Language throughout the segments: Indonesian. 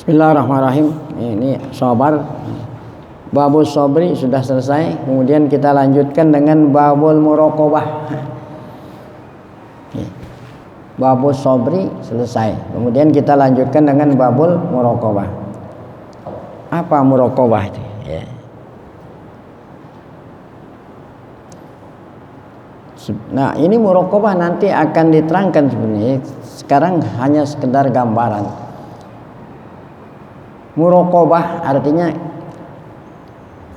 Bismillahirrahmanirrahim. Ini sabar. Babul sabri sudah selesai. Kemudian kita lanjutkan dengan babul muraqabah. Babul sabri selesai. Kemudian kita lanjutkan dengan babul muraqabah. Apa muraqabah itu? Ya. Nah, ini muraqabah nanti akan diterangkan sebenarnya. Sekarang hanya sekedar gambaran. Muraqabah artinya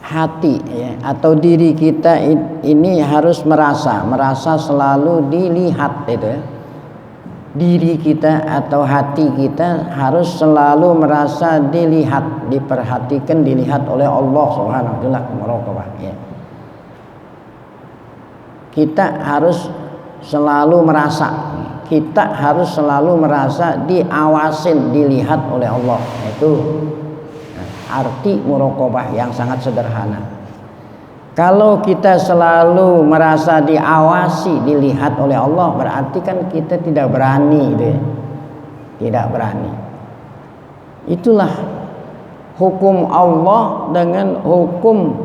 hati ya, atau diri kita ini harus merasa selalu dilihat itu ya. Diri kita atau hati kita harus selalu merasa dilihat, diperhatikan, dilihat oleh Allah Subhanahu wa taala. Muraqabah ya. Kita harus selalu merasa diawasin, dilihat oleh Allah. Itu arti muraqabah yang sangat sederhana. Kalau kita selalu merasa diawasi, dilihat oleh Allah, berarti kan kita tidak berani gitu ya. Tidak berani. Itulah hukum Allah dengan hukum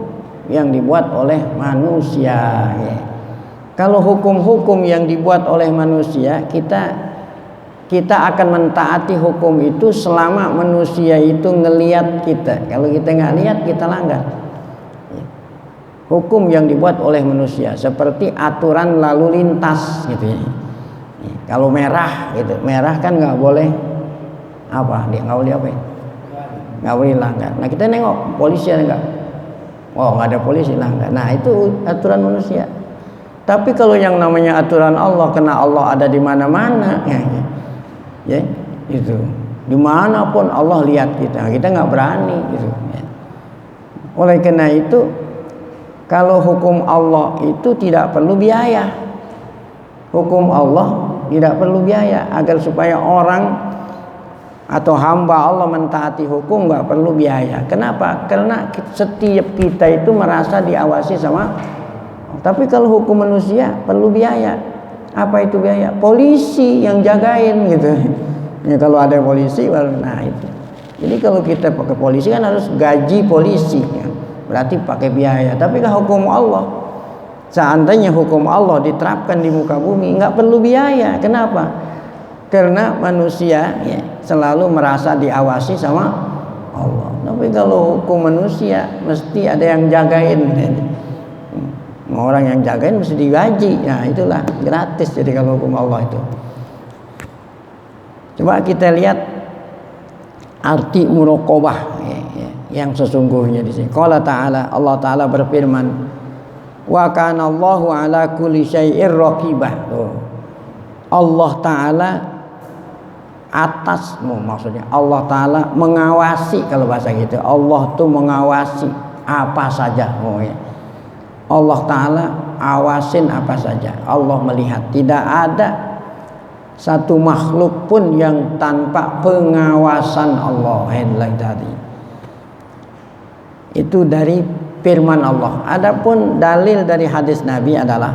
yang dibuat oleh manusia ya. Kalau hukum-hukum yang dibuat oleh manusia, kita akan mentaati hukum itu selama manusia itu ngelihat kita. Kalau kita nggak lihat, kita langgar. Hukum yang dibuat oleh manusia seperti aturan lalu lintas gitu ya. Kalau merah gitu, merah kan nggak boleh apa? Dia nggak boleh apa? Nggak boleh langgar. Nah kita nengok polisi ada nggak? Oh nggak ada polisi langgar. Nah itu aturan manusia. Tapi kalau yang namanya aturan Allah, karena Allah ada di mana-mana, ya itu dimanapun Allah lihat kita nggak berani gitu. Ya. Oleh karena itu, kalau hukum Allah itu tidak perlu biaya. Hukum Allah tidak perlu biaya agar supaya orang atau hamba Allah mentaati hukum nggak perlu biaya. Kenapa? Karena setiap kita itu merasa diawasi sama. Tapi kalau hukum manusia perlu biaya. Apa itu biaya? Polisi yang jagain gitu. Ya kalau ada polisi baru nah itu. Jadi kalau kita pakai polisi kan harus gaji polisi ya. Berarti pakai biaya. Tapi kalau hukum Allah, seandainya hukum Allah diterapkan di muka bumi, nggak perlu biaya. Kenapa? Karena manusia ya, selalu merasa diawasi sama Allah. Tapi kalau hukum manusia mesti ada yang jagain. Orang yang jagain mesti digaji. Nah itulah gratis. Jadi kalau hukum Allah itu. Coba kita lihat arti muraqabah yang sesungguhnya di sini. Qala ta'ala, Allah Ta'ala berfirman, wa kana Allahu ala kulli syai'ir raqibah. Allah Ta'ala atasmu, maksudnya Allah Ta'ala mengawasi. Kalau bahasa gitu, Allah tuh mengawasi apa saja. Allah Ta'ala awasin apa saja. Allah melihat. Tidak ada satu makhluk pun yang tanpa pengawasan Allah. Tadi itu dari firman Allah. Adapun dalil dari hadis Nabi adalah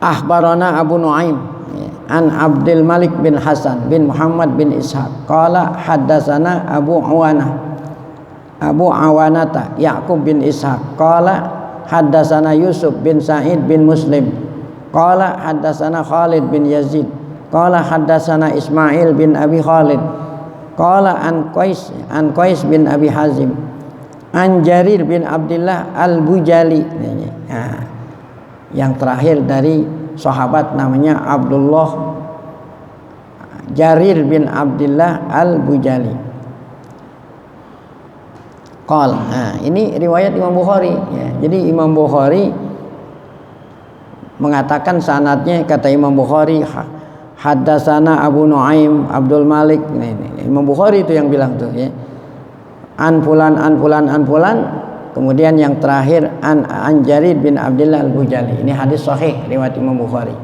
Akhbarana Abu Nuaim an Abdul Malik bin Hasan bin Muhammad bin Ishaq qala haddatsana Abu Awanata Ya'qub bin Ishaq qala haddatsana Yusuf bin Sa'id bin Muslim qala haddatsana Khalid bin Yazid qala haddatsana Ismail bin Abi Khalid qala an Qais bin Abi Hazim an Jarir bin Abdullah al-Bujali. Nah, yang terakhir dari sahabat namanya Abdullah Jarir bin Abdullah al-Bujali. Nah, ini riwayat Imam Bukhari ya. Jadi Imam Bukhari mengatakan sanadnya, kata Imam Bukhari haddatsana Abu Nuaim Abdul Malik. Ini Imam Bukhari itu yang bilang tuh ya. An fulan. Kemudian yang terakhir an Jarir bin Abdullah al-Bujali. Ini hadis sahih riwayat Imam Bukhari.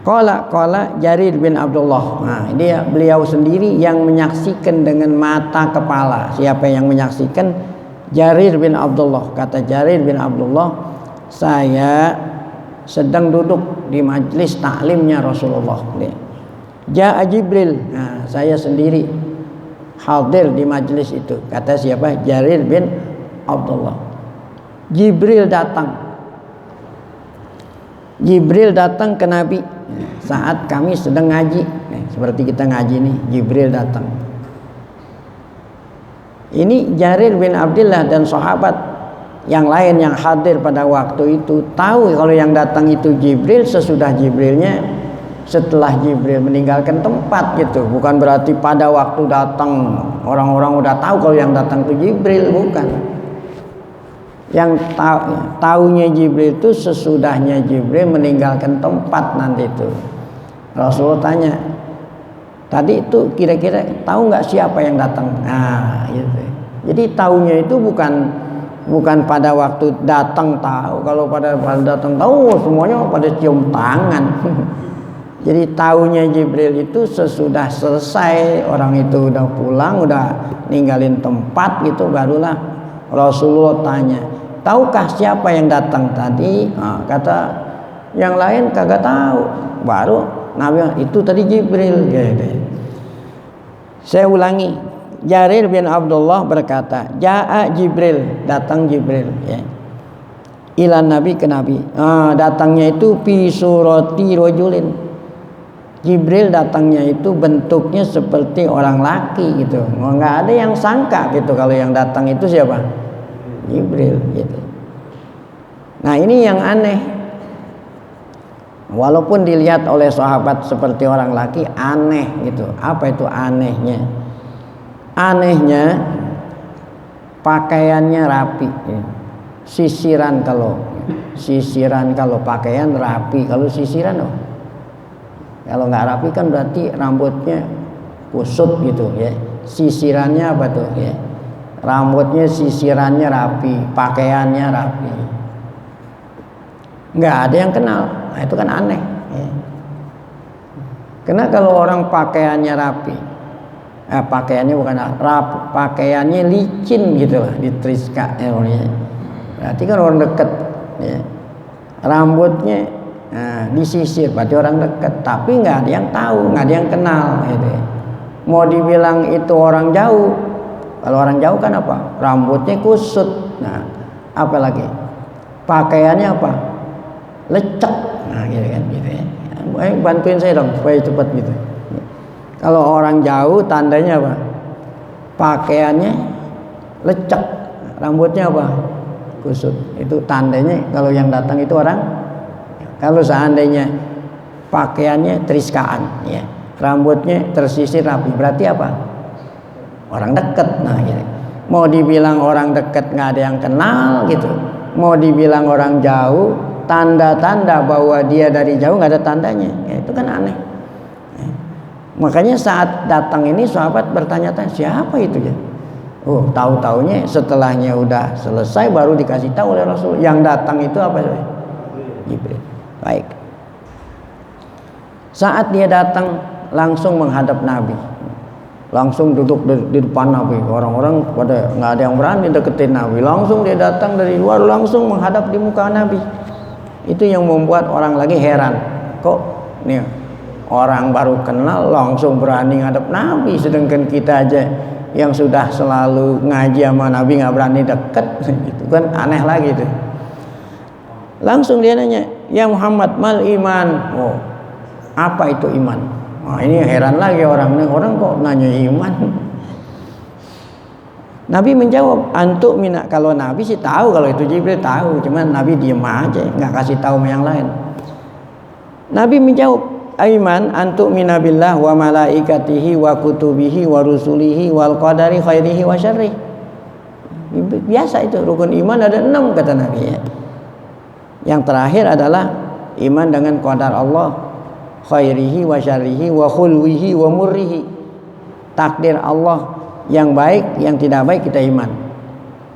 Qala Jarir bin Abdullah. Nah, dia beliau sendiri yang menyaksikan dengan mata kepala. Siapa yang menyaksikan? Jarir bin Abdullah. Kata Jarir bin Abdullah, saya sedang duduk di majlis taklimnya Rasulullah. Ja'a Jibril. Nah, saya sendiri hadir di majelis itu. Kata siapa? Jarir bin Abdullah. Jibril datang. Jibril datang ke Nabi saat kami sedang ngaji. Seperti kita ngaji nih, Jibril datang. Ini Jarir bin Abdullah dan sahabat yang lain yang hadir pada waktu itu tahu kalau yang datang itu Jibril. Sesudah Jibrilnya, setelah Jibril meninggalkan tempat gitu. Bukan berarti pada waktu datang orang-orang udah tahu kalau yang datang itu Jibril, bukan. Yang tahunya Jibril itu sesudahnya Jibril meninggalkan tempat nanti itu. Rasulullah tanya, tadi itu kira-kira tahu nggak siapa yang datang? Nah, gitu. Jadi tahunya itu bukan pada waktu datang tahu. Kalau pada datang tahu semuanya pada cium tangan. Jadi tahunya Jibril itu sesudah selesai orang itu udah pulang, udah ninggalin tempat gitu, barulah Rasulullah tanya, tahukah siapa yang datang tadi? Nah, kata yang lain kagak tahu. Baru Nabi itu tadi Jibril. Gitu. Saya ulangi, Jarir bin Abdullah berkata, Ja'a Jibril, datang Jibril. Ya. Ila Nabi ke Nabi. Datangnya itu fi surati rajulin. Jibril datangnya itu bentuknya seperti orang laki gitu. Nggak ada yang sangka gitu kalau yang datang itu siapa? Jibril gitu. Nah ini yang aneh. Walaupun dilihat oleh sahabat seperti orang laki, aneh gitu. Apa itu anehnya? Anehnya pakaiannya rapi. Sisiran kalau pakaian rapi, kalau sisiran kalau nggak rapi kan berarti rambutnya kusut gitu ya. Sisirannya apa tuh ya? Rambutnya sisirannya rapi, pakaiannya rapi. Nggak ada yang kenal. Nah, itu kan aneh ya. Karena kalau orang pakaiannya rapi, pakaiannya bukan rapi, pakaiannya licin gitu lah, ditriska ya. Berarti kan orang dekat ya. Rambutnya disisir, berarti orang dekat, tapi nggak ada yang tahu, nggak ada yang kenal gitu. Mau dibilang itu orang jauh, kalau orang jauh kan apa? Rambutnya kusut, nah apalagi pakaiannya apa? Lecek, nah gitu kan gitu ya. Bantuin saya dong supaya cepat gitu. Kalau orang jauh tandanya apa? Pakaiannya lecek, rambutnya apa? Kusut. Itu tandanya kalau yang datang itu orang. Kalau seandainya pakaiannya triskaan, ya, rambutnya tersisir rapi, berarti apa? Orang dekat. Nah, gitu. Mau dibilang orang dekat nggak ada yang kenal gitu. Mau dibilang orang jauh, tanda-tanda bahwa dia dari jauh nggak ada tandanya. Ya, itu kan aneh. Ya. Makanya saat datang ini sahabat bertanya-tanya siapa itu ya? Tahu-taunya setelahnya udah selesai baru dikasih tahu oleh Rasul. Yang datang itu apa? Jibril. Baik. Saat dia datang langsung menghadap Nabi, langsung duduk di depan Nabi. Orang-orang pada nggak ada yang berani deketin Nabi. Langsung dia datang dari luar, langsung menghadap di muka Nabi. Itu yang membuat orang lagi heran. Kok nih orang baru kenal langsung berani ngadep Nabi, sedangkan kita aja yang sudah selalu ngaji sama Nabi nggak berani deket. Itu kan aneh lagi tuh. Langsung dia nanya, ya Muhammad, mal iman? Apa itu iman? Nah, ini heran lagi orang kok nanya iman. Nabi menjawab, antuk mina. Kalau Nabi sih tahu, kalau itu Jibril tahu, cuman Nabi diem aja, nggak kasih tahu yang lain. Nabi menjawab, iman antuk mina billah wa malaikatihi wa kutubihi wa rusulihi wal qadari khairihi wa syarrih. Biasa itu rukun iman ada 6 kata Nabi ya. Yang terakhir adalah iman dengan qadar Allah, khairihi wa syarrihi wa khulwihi wa murrihi. Takdir Allah yang baik, yang tidak baik kita iman.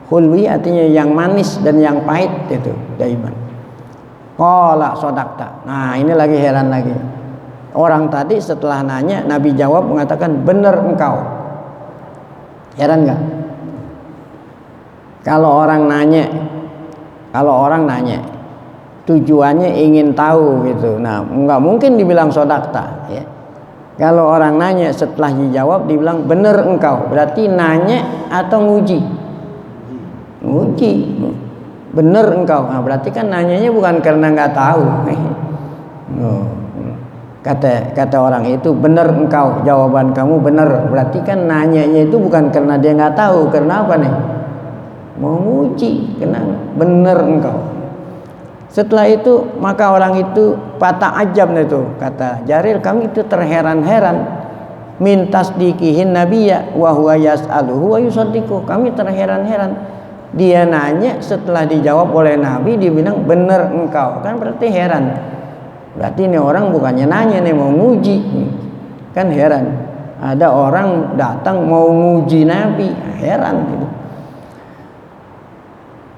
Khulwi artinya yang manis dan yang pahit, itu kita iman. Qala sodakta. Nah ini lagi heran lagi. Orang tadi setelah nanya Nabi jawab mengatakan benar engkau. Heran nggak? Kalau orang nanya tujuannya ingin tahu gitu. Nah, nggak mungkin dibilang sodakta, ya. Kalau orang nanya setelah dijawab dibilang benar engkau, berarti nanya atau nguji? Nguji. Benar engkau. Nah, berarti kan nanyanya bukan karena nggak tahu. Kata orang itu benar engkau, jawaban kamu benar. Berarti kan nanyanya itu bukan karena dia nggak tahu, karena apa nih? Mau nguji, karena benar engkau. Setelah itu maka orang itu patah ajab itu, kata Jarir, kami itu terheran-heran min tasdiqihin nabiyya wa huwa yas'aluhu wa yusaddiqu. Kami terheran-heran, dia nanya setelah dijawab oleh Nabi dia bilang benar engkau, kan berarti heran. Berarti ini orang bukannya nanya nih, mau nguji. Kan heran, ada orang datang mau nguji Nabi, heran gitu.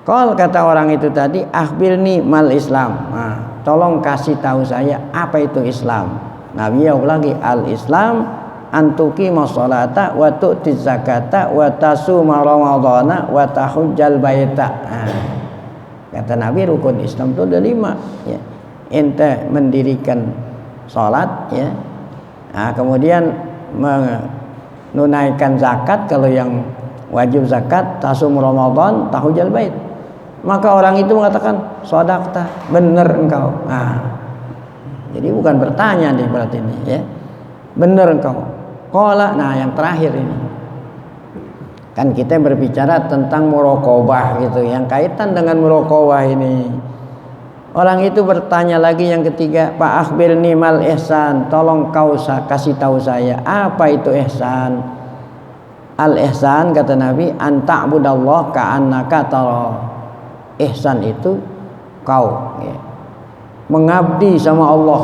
Kalau kata orang itu tadi, akhbirni mal Islam. Nah, tolong kasih tahu saya apa itu Islam. Nabi jawab lagi, al Islam antuki masolata wa tu'ti zakata wa tasuma ramadhana wa tahujjal baita. Nah, kata Nabi rukun Islam itu ada 5 ya. Ente mendirikan sholat ya. Nah, kemudian menunaikan zakat kalau yang wajib zakat, tasum Ramadan, tahujjal bait. Maka orang itu mengatakan shadaqta, benar engkau. Nah, jadi bukan bertanya nih berarti ini ya. Benar engkau. Qala, nah yang terakhir ini. Kan kita berbicara tentang muraqabah gitu, yang kaitan dengan muraqabah ini. Orang itu bertanya lagi yang ketiga, Pak akhbirni mal ihsan, tolong kau kasih tahu saya apa itu ihsan. Al ihsan kata Nabi, anta'budallah ka'annaka tara. Ihsan itu kau ya, mengabdi sama Allah,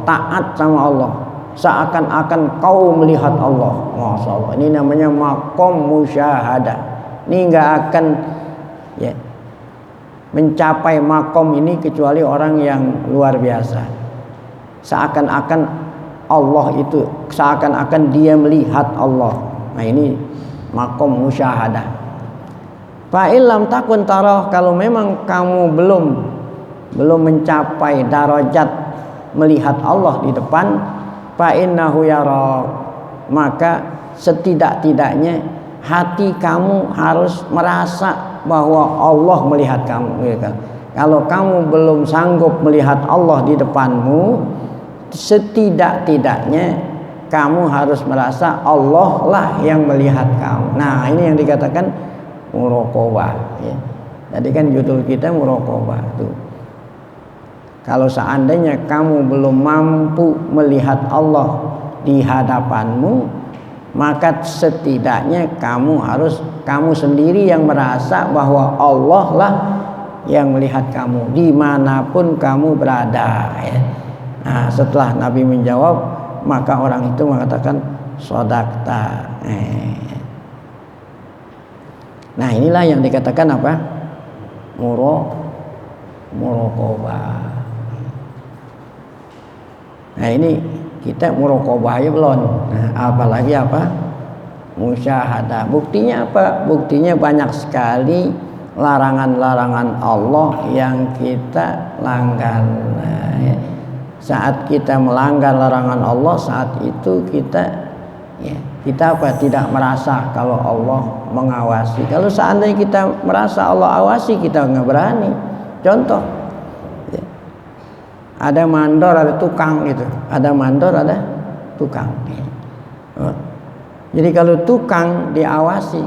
taat sama Allah, seakan-akan kau melihat Allah. Masya Allah, ini namanya maqam musyahadah. Ini nggak akan ya mencapai makom ini kecuali orang yang luar biasa. Seakan-akan Allah itu, seakan-akan dia melihat Allah. Nah ini makom musyahadah. Fa illam takun tarah, kalau memang kamu belum mencapai darajat melihat Allah di depan, fa innahu yara, maka setidak-tidaknya hati kamu harus merasa bahwa Allah melihat kamu. Kalau kamu belum sanggup melihat Allah di depanmu, setidak-tidaknya kamu harus merasa Allah lah yang melihat kamu. Nah ini yang dikatakan muraqabah ya. Jadi kan judul kita muraqabah tuh. Kalau seandainya kamu belum mampu melihat Allah di hadapanmu, maka setidaknya kamu sendiri yang merasa bahwa Allah lah yang melihat kamu dimanapun kamu berada ya. Nah setelah Nabi menjawab, maka orang itu mengatakan shadaqta. Nah inilah yang dikatakan apa? Muraqabah. Nah ini kita muraqabah aja belum. Nah, apalagi apa? Musyahadah. Buktinya apa? Buktinya banyak sekali larangan-larangan Allah yang kita langgar. Nah, ya. Saat kita melanggar larangan Allah, saat itu kita apa? Tidak merasa kalau Allah mengawasi. Kalau seandainya kita merasa Allah awasi, kita nggak berani. Contoh, ada mandor, ada tukang gitu. Ada mandor, ada tukang. Jadi kalau tukang diawasi,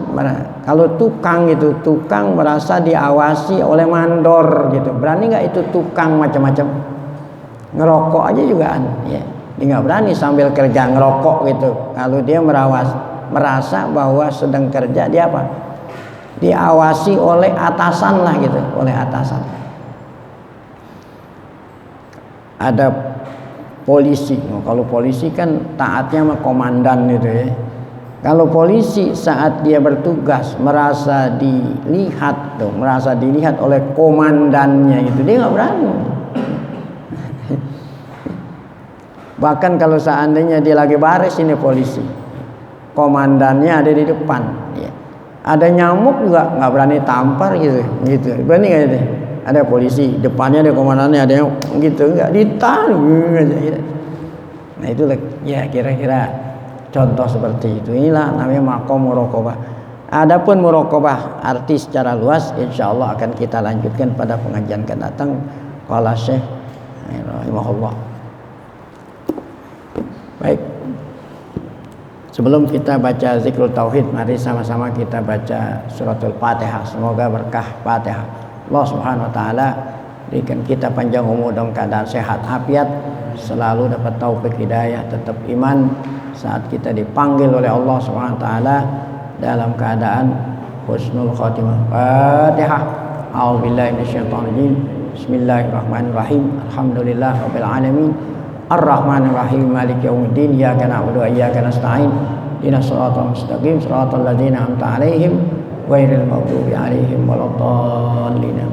kalau tukang itu tukang merasa diawasi oleh mandor gitu, berani nggak itu tukang macam-macam? Ngerokok aja juga ya. Dia nggak berani sambil kerja ngerokok gitu. Kalau dia merasa bahwa sedang kerja, dia apa? Diawasi oleh atasan lah gitu, oleh atasan. Ada polisi. Kalau polisi kan taatnya sama komandan gitu ya. Kalau polisi saat dia bertugas merasa dilihat oleh komandannya itu, dia nggak berani. Bahkan kalau seandainya dia lagi baris ini polisi, komandannya ada di depan, ya. Ada nyamuk juga nggak berani tampar gitu. Berani nggak itu? Ada polisi, depannya ada komandannya, ada yang gitu, nggak ditahan aja. Gitu. Nah itu ya kira-kira contoh seperti itu. Inilah namanya maqam muraqabah. Adapun muraqabah arti secara luas insyaallah akan kita lanjutkan pada pengajian akan datang. Qala Syekh rahimahullah. Baik. Sebelum kita baca zikrul tauhid, mari sama-sama kita baca suratul Fatihah. Semoga berkah Fatihah. Allah Subhanahu wa taala berikan kita panjang umur dalam keadaan sehat afiat, selalu dapat taufik hidayah, tetap iman saat kita dipanggil oleh Allah Subhanahu wa taala dalam keadaan husnul khatimah. Fatihah. A'udzubillahi minasyaitonir rajim. Bismillahirrahmanirrahim. Alhamdulillahirabbil alamin. Ar-Rahmanir-Rahim. Maliki yaumiddin. Iyyaka na'budu wa iyyaka nasta'in. Ihdinas siratal mustaqim. Siratal ladzina an'amta 'alaihim ghairil maghdubi 'alaihim waladdallin.